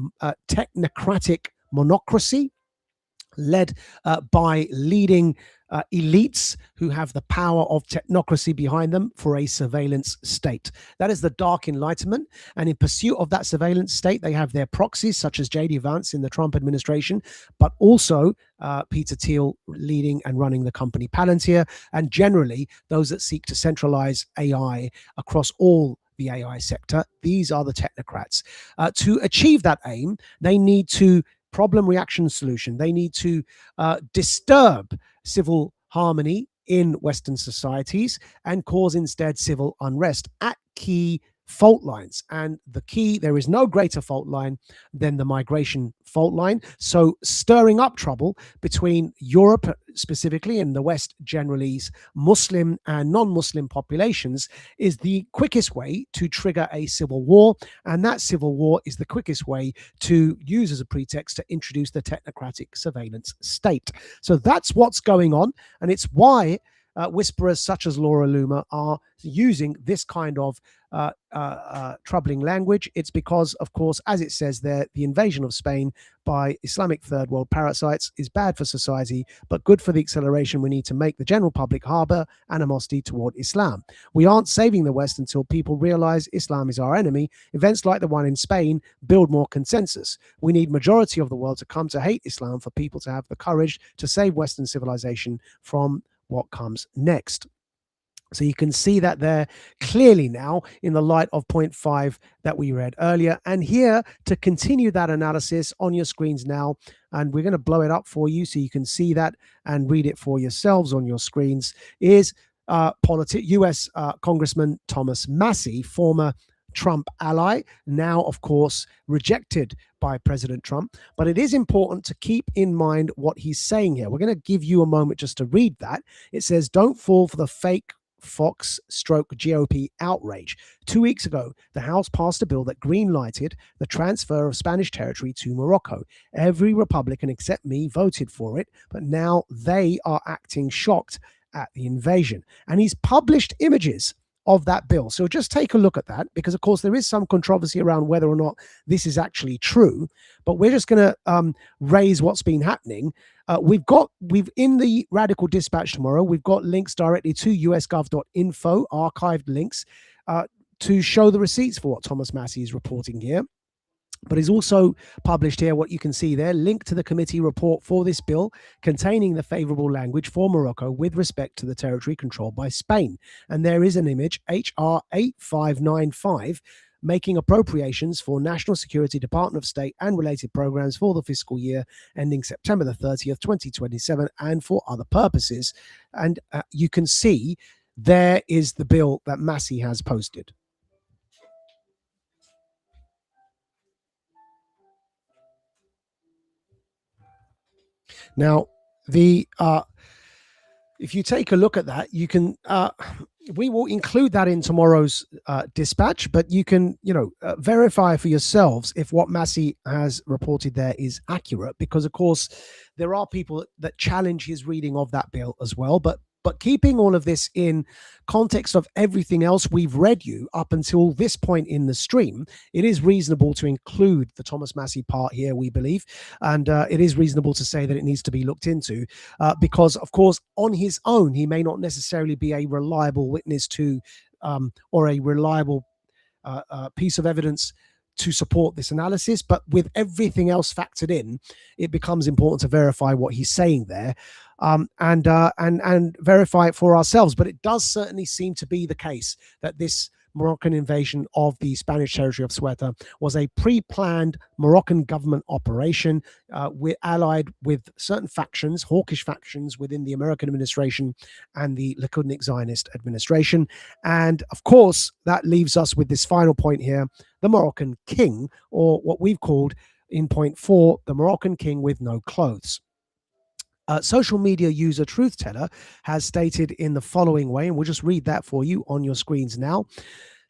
technocratic monocracy led by leading elites who have the power of technocracy behind them for a surveillance state. That is the Dark Enlightenment. And in pursuit of that surveillance state, they have their proxies, such as J.D. Vance in the Trump administration, but also Peter Thiel leading and running the company Palantir, and generally those that seek to centralize AI across all the AI sector. These are the technocrats. To achieve that aim, they need to problem reaction solution. They need to disturb civil harmony in Western societies and cause instead civil unrest at key fault lines. And the key, there is no greater fault line than the migration fault line. So stirring up trouble between Europe specifically and the West generally, Muslim and non-Muslim populations is the quickest way to trigger a civil war. And that civil war is the quickest way to use as a pretext to introduce the technocratic surveillance state. So that's what's going on. And it's why whisperers such as Laura Loomer are using this kind of troubling language. It's because, of course, as it says there, the invasion of Spain by Islamic third world parasites is bad for society, but good for the acceleration we need to make the general public harbor animosity toward Islam. We aren't saving the West until people realize Islam is our enemy. Events like the one in Spain build more consensus. We need majority of the world to come to hate Islam for people to have the courage to save Western civilization from what comes next. So you can see that there clearly now in the light of point 5 that we read earlier. And here to continue that analysis on your screens now, and we're going to blow it up for you so you can see that and read it for yourselves on your screens, is U.S. Congressman Thomas Massie, former Trump ally, now, of course, rejected by President Trump. But it is important to keep in mind what he's saying here. We're going to give you a moment just to read that. It says, don't fall for the fake Fox stroke GOP outrage. 2 weeks ago, the House passed a bill that green-lighted the transfer of Spanish territory to Morocco. Every Republican except me voted for it, but now they are acting shocked at the invasion. And he's published images of that bill. So just take a look at that, because of course there is some controversy around whether or not this is actually true, but we're just going to raise what's been happening. We've in the Radical Dispatch tomorrow, we've got links directly to usgov.info, archived links to show the receipts for what Thomas Massie is reporting here. But he's also published here what you can see there, link to the committee report for this bill containing the favorable language for Morocco with respect to the territory controlled by Spain. And there is an image, HR 8595, making appropriations for National Security, Department of State and related programs for the fiscal year ending September the 30th, 2027, and for other purposes. And you can see there is the bill that Massie has posted. Now, if you take a look at that, you can. We will include that in tomorrow's dispatch, but you can, verify for yourselves if what Massie has reported there is accurate, because of course there are people that challenge his reading of that bill as well. But keeping all of this in context of everything else we've read you up until this point in the stream, it is reasonable to include the Thomas Massie part here, we believe. And it is reasonable to say that it needs to be looked into because, of course, on his own, he may not necessarily be a reliable witness to or a reliable piece of evidence to support this analysis. But with everything else factored in, it becomes important to verify what he's saying there. And verify it for ourselves. But it does certainly seem to be the case that this Moroccan invasion of the Spanish territory of Ceuta was a pre-planned Moroccan government operation. We're allied with certain factions, hawkish factions within the American administration and the Likud Zionist administration. And of course, that leaves us with this final point here, the Moroccan king, or what we've called in point 4, the Moroccan king with no clothes. Social media user Truth Teller has stated in the following way, and we'll just read that for you on your screens now.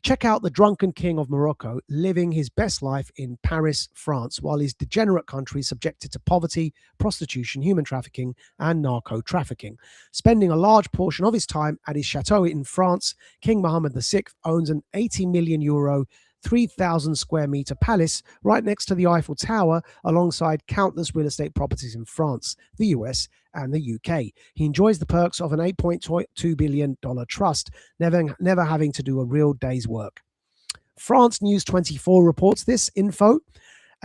Check out the drunken king of Morocco living his best life in Paris, France, while his degenerate country is subjected to poverty, prostitution, human trafficking, and narco trafficking. Spending a large portion of his time at his chateau in France, King Mohammed VI owns an 80 million euro 3,000 square meter palace right next to the Eiffel Tower, alongside countless real estate properties in France, the US, and the UK. He enjoys the perks of an $8.2 billion trust, never having to do a real day's work. France News 24 reports this info.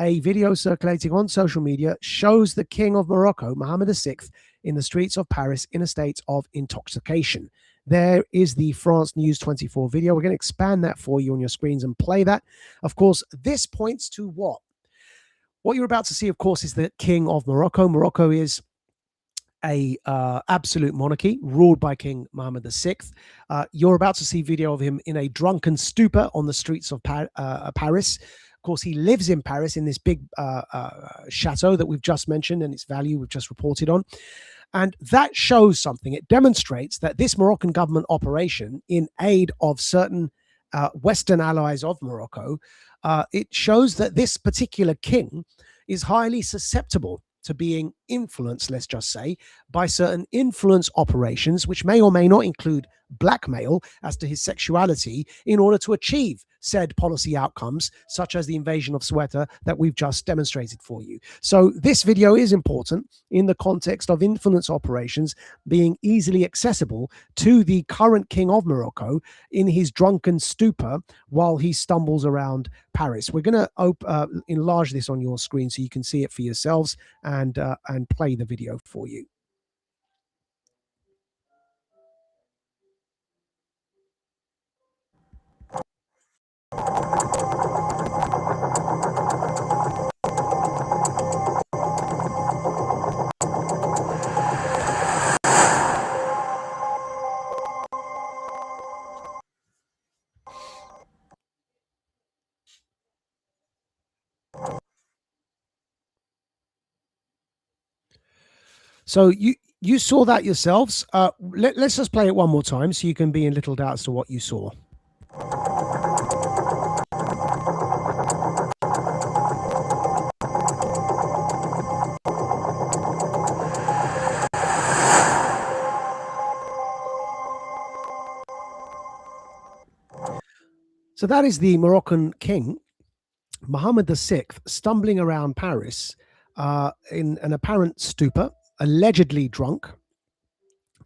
A video circulating on social media shows the King of Morocco, Mohammed VI, in the streets of Paris in a state of intoxication. There is the France News 24 video. We're going to expand that for you on your screens and play that. Of course, this points to what? What you're about to see, of course, is the King of Morocco. Morocco is a absolute monarchy ruled by King Mohammed VI. You're about to see video of him in a drunken stupor on the streets of Paris. Of course, he lives in Paris in this big chateau that we've just mentioned, and its value we've just reported on. And that shows something. It demonstrates that this Moroccan government operation in aid of certain Western allies of Morocco, it shows that this particular king is highly susceptible to being influenced, let's just say, by certain influence operations, which may or may not include blackmail as to his sexuality, in order to achieve said policy outcomes, such as the invasion of Ceuta that we've just demonstrated for you. So this video is important in the context of influence operations being easily accessible to the current king of Morocco in his drunken stupor while he stumbles around Paris. We're going to enlarge this on your screen so you can see it for yourselves and play the video for you. So you saw that yourselves. Let's just play it one more time so you can be in little doubt as to what you saw. So that is the Moroccan king, Mohammed VI, stumbling around Paris in an apparent stupor, allegedly drunk.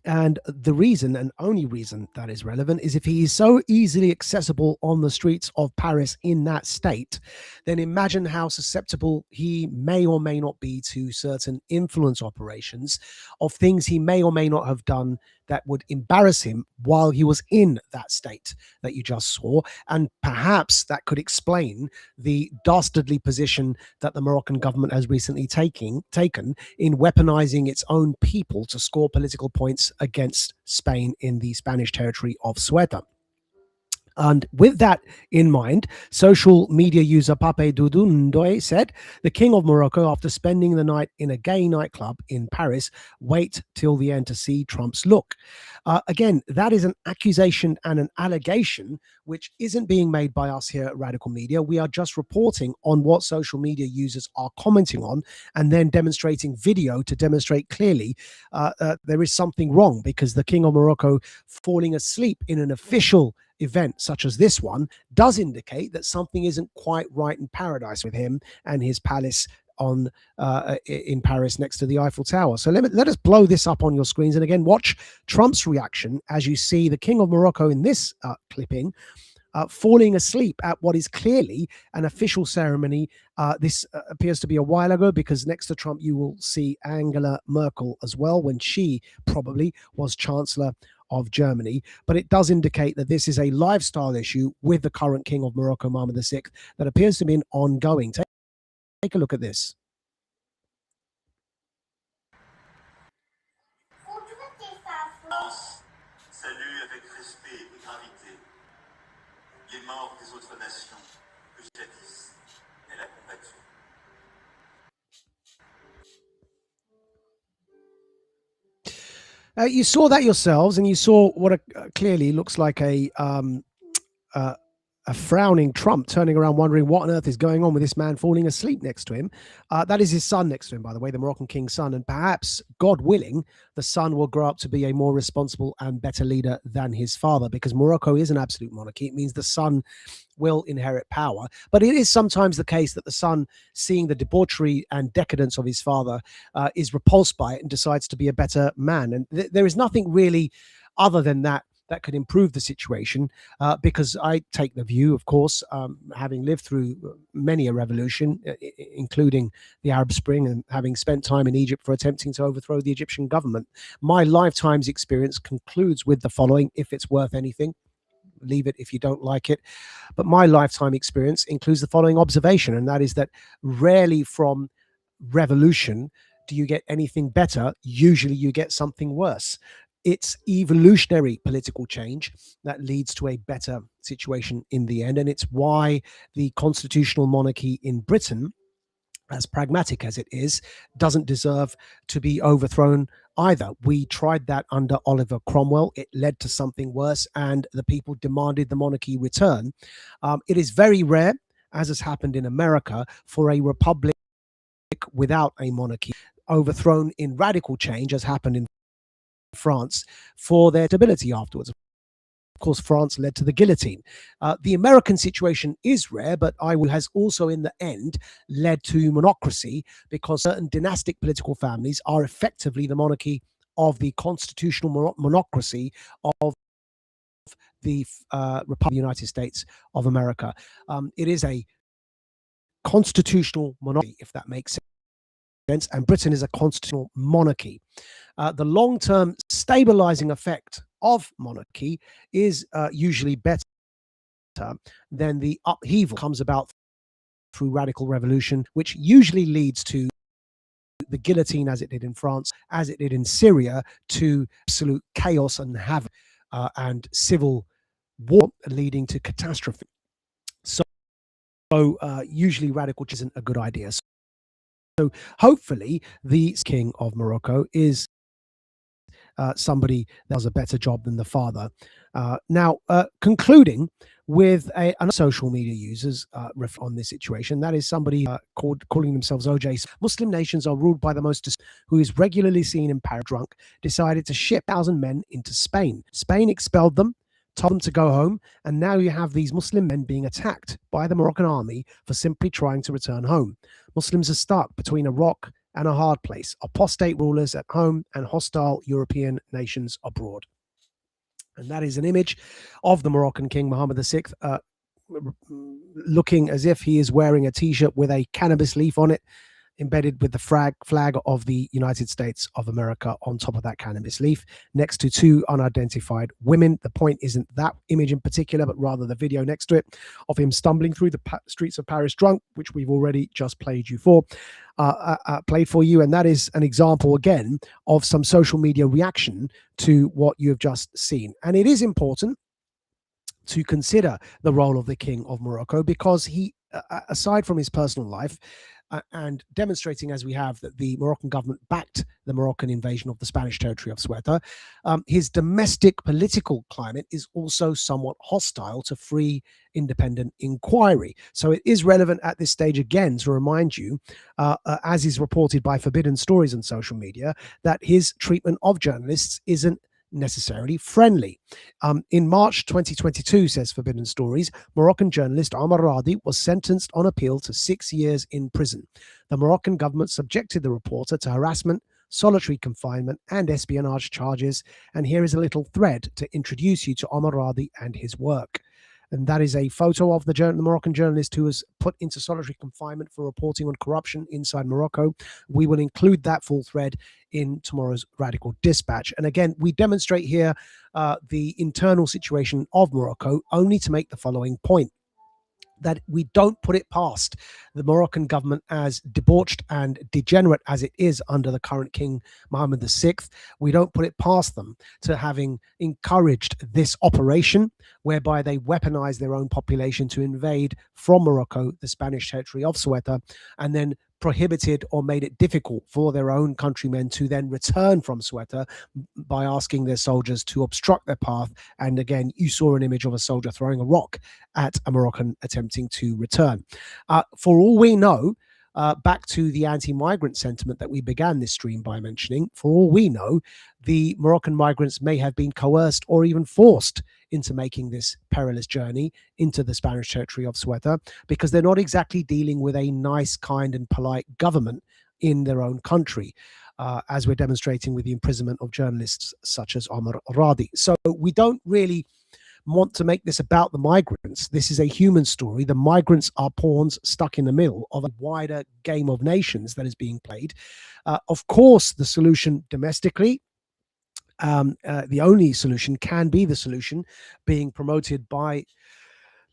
And the reason, and only reason that is relevant, is if he is so easily accessible on the streets of Paris in that state, then imagine how susceptible he may or may not be to certain influence operations of things he may or may not have done that would embarrass him while he was in that state that you just saw. And perhaps that could explain the dastardly position that the Moroccan government has recently taken in weaponizing its own people to score political points against Spain in the Spanish territory of Ceuta. And with that in mind, social media user Pape Dudundoy said, the King of Morocco, after spending the night in a gay nightclub in Paris, wait till the end to see Trump's look. Again, that is an accusation and an allegation which isn't being made by us here at Radical Media. We are just reporting on what social media users are commenting on and then demonstrating video to demonstrate clearly there is something wrong, because the King of Morocco falling asleep in an official event such as this one does indicate that something isn't quite right in paradise with him and his palace in Paris next to the Eiffel Tower. So let us blow this up on your screens, and again watch Trump's reaction as you see the King of Morocco in this clipping falling asleep at what is clearly an official ceremony. This appears to be a while ago, because next to Trump you will see Angela Merkel as well, when she probably was Chancellor of Germany, but it does indicate that this is a lifestyle issue with the current king of Morocco, Mohammed VI, that appears to be ongoing. Take a look at this. Salue avec respect et gravité les morts des autres nations que jadis elle a combattues. You saw that yourselves, and you saw what clearly looks like a frowning Trump turning around wondering what on earth is going on with this man falling asleep next to him. That is his son next to him, by the way, the Moroccan king's son. And perhaps, God willing, the son will grow up to be a more responsible and better leader than his father, because Morocco is an absolute monarchy. It means the son will inherit power. But it is sometimes the case that the son, seeing the debauchery and decadence of his father, is repulsed by it and decides to be a better man. And there is nothing really other than that could improve the situation, because I take the view, of course, having lived through many a revolution, including the Arab Spring, and having spent time in Egypt for attempting to overthrow the Egyptian government. My lifetime's experience concludes with the following, if it's worth anything. Leave it if you don't like it. But my lifetime experience includes the following observation, and that is that rarely from revolution do you get anything better. Usually you get something worse. It's evolutionary political change that leads to a better situation in the end. And it's why the constitutional monarchy in Britain, as pragmatic as it is, doesn't deserve to be overthrown either. We tried that under Oliver Cromwell. It led to something worse, and the people demanded the monarchy return. It is very rare, as has happened in America, for a republic without a monarchy overthrown in radical change, as happened in France, for their stability afterwards. Of course, France led to the guillotine. The American situation is rare, but has also in the end led to monocracy, because certain dynastic political families are effectively the monarchy of the constitutional monocracy of the Republic of the United States of America. It is a constitutional monarchy, if that makes sense, and Britain is a constitutional monarchy. The long-term stabilizing effect of monarchy is usually better than the upheaval that comes about through radical revolution, which usually leads to the guillotine, as it did in France, as it did in Syria, to absolute chaos and havoc and civil war, leading to catastrophe. So usually radical change isn't a good idea. So hopefully the king of Morocco is somebody that does a better job than the father. Now, concluding with another social media users on this situation, that is somebody calling themselves OJ. Muslim nations are ruled by the most, who is regularly seen in Paris drunk, decided to ship 1,000 men into Spain. Spain expelled them, told them to go home, and now you have these Muslim men being attacked by the Moroccan army for simply trying to return home. Muslims are stuck between a rock and a hard place, apostate rulers at home and hostile European nations abroad. And that is an image of the Moroccan king, Mohammed VI, looking as if he is wearing a t-shirt with a cannabis leaf on it, embedded with the flag of the United States of America on top of that cannabis leaf, next to two unidentified women. The point isn't that image in particular, but rather the video next to it of him stumbling through the streets of Paris drunk, which we've already just played for you. And that is an example, again, of some social media reaction to what you have just seen. And it is important to consider the role of the King of Morocco, because he, aside from his personal life, and demonstrating, as we have, that the Moroccan government backed the Moroccan invasion of the Spanish territory of Ceuta, his domestic political climate is also somewhat hostile to free, independent inquiry. So it is relevant at this stage, again, to remind you, as is reported by Forbidden Stories on social media, that his treatment of journalists isn't necessarily friendly. In March 2022, says Forbidden Stories, Moroccan journalist Omar Radi was sentenced on appeal to 6 years in prison. The Moroccan government subjected the reporter to harassment, solitary confinement, and espionage charges. And here is a little thread to introduce you to Omar Radi and his work. And that is a photo of the Moroccan journalist who was put into solitary confinement for reporting on corruption inside Morocco. We will include that full thread in tomorrow's Radical Dispatch. And again, we demonstrate here the internal situation of Morocco only to make the following point: that we don't put it past the Moroccan government, as debauched and degenerate as it is under the current King Mohammed VI. We don't put it past them to having encouraged this operation whereby they weaponize their own population to invade from Morocco the Spanish territory of Ceuta, and then prohibited or made it difficult for their own countrymen to then return from Ceuta by asking their soldiers to obstruct their path. And again, you saw an image of a soldier throwing a rock at a Moroccan attempting to return. For all we know, back to the anti-migrant sentiment that we began this stream by mentioning, for all we know, the Moroccan migrants may have been coerced or even forced into making this perilous journey into the Spanish territory of Ceuta, because they're not exactly dealing with a nice, kind and polite government in their own country, as we're demonstrating with the imprisonment of journalists such as Omar Radi. So we don't really want to make this about the migrants. This is a human story. The migrants are pawns stuck in the middle of a wider game of nations that is being played. Of course, the solution domestically, the only solution can be the solution being promoted by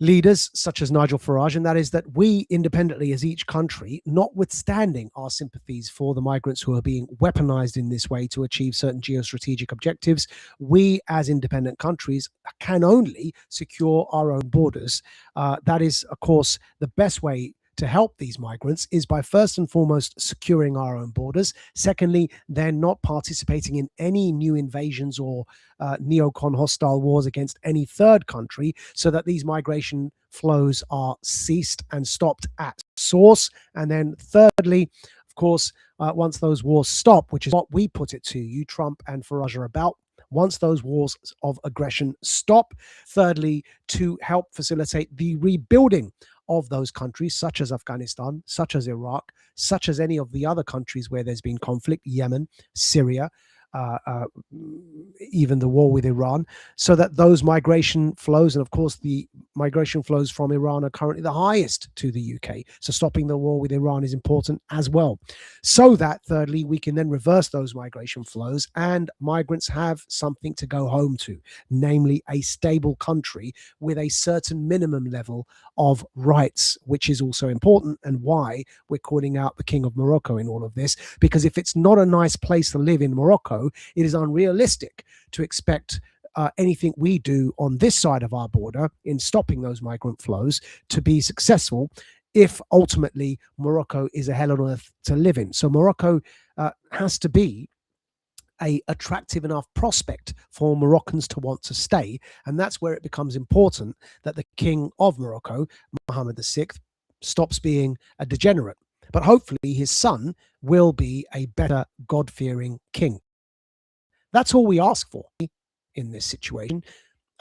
leaders such as Nigel Farage, and that is that we independently as each country, notwithstanding our sympathies for the migrants who are being weaponized in this way to achieve certain geostrategic objectives, we as independent countries can only secure our own borders. That is, of course, the best way to help these migrants is by first and foremost securing our own borders. Secondly, then not participating in any new invasions or neocon hostile wars against any third country, so that these migration flows are ceased and stopped at source. And then thirdly, of course, once those wars stop, which is what we put it to you, Trump and Farage, are about, once those wars of aggression stop, thirdly, to help facilitate the rebuilding of those countries, such as Afghanistan, such as Iraq, such as any of the other countries where there's been conflict, Yemen, Syria, even the war with Iran, so that those migration flows, and of course the migration flows from Iran are currently the highest to the UK. So stopping the war with Iran is important as well. So that thirdly, we can then reverse those migration flows and migrants have something to go home to, namely a stable country with a certain minimum level of rights, which is also important, and why we're calling out the King of Morocco in all of this, because if it's not a nice place to live in Morocco, it is unrealistic to expect anything we do on this side of our border in stopping those migrant flows to be successful if ultimately Morocco is a hell on earth to live in. So Morocco has to be a attractive enough prospect for Moroccans to want to stay. And that's where it becomes important that the King of Morocco, Mohammed VI, stops being a degenerate. But hopefully his son will be a better God-fearing king. That's all we ask for in this situation.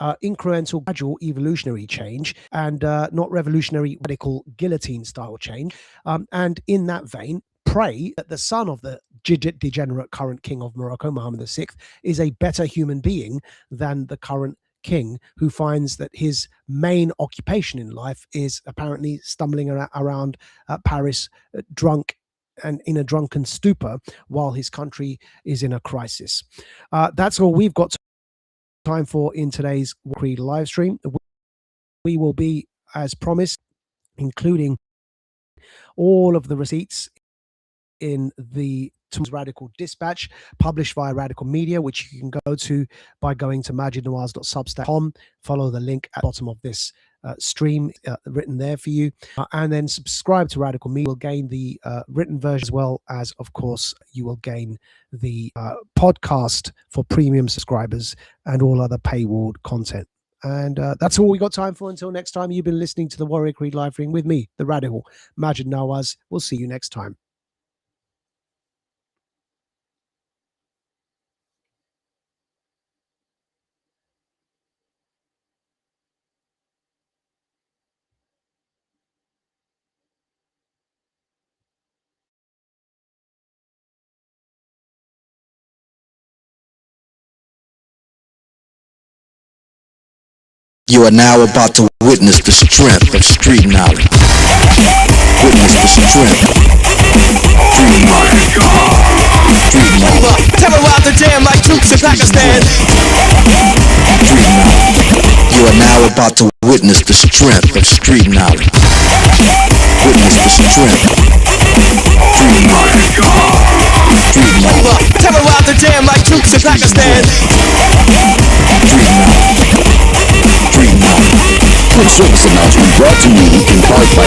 Incremental, gradual, evolutionary change, and not revolutionary, radical guillotine-style change. And in that vein, pray that the son of the degenerate current king of Morocco, Mohammed VI, is a better human being than the current king, who finds that his main occupation in life is apparently stumbling around Paris drunk and in a drunken stupor while his country is in a crisis. That's all we've got time for in today's Creed live stream. We will be, as promised, including all of the receipts in the Radical Dispatch, published via Radical Media, which you can go to by going to majidnawaz.substack.com. Follow the link at the bottom of this stream written there for you, and then subscribe to Radical Media. You'll gain the written version, as well as, of course, you will gain the podcast for premium subscribers and all other paywalled content. And that's all we got time for. Until next time, you've been listening to the Warrior Creed live stream with me, the Radical Majid Nawaz. We'll see you next time. You are now about to witness witness the strength of street knowledge. Witness the strength. Street knowledge. Street knowledge. Terrorize the jam like troops in Pakistan. Street knowledge. You are now about to witness the strength of street knowledge. Witness the strength. Street knowledge. Street knowledge. Terrorize the jam like troops in Pakistan. Street knowledge. Street knowledge. Quick service announcement brought to you in part by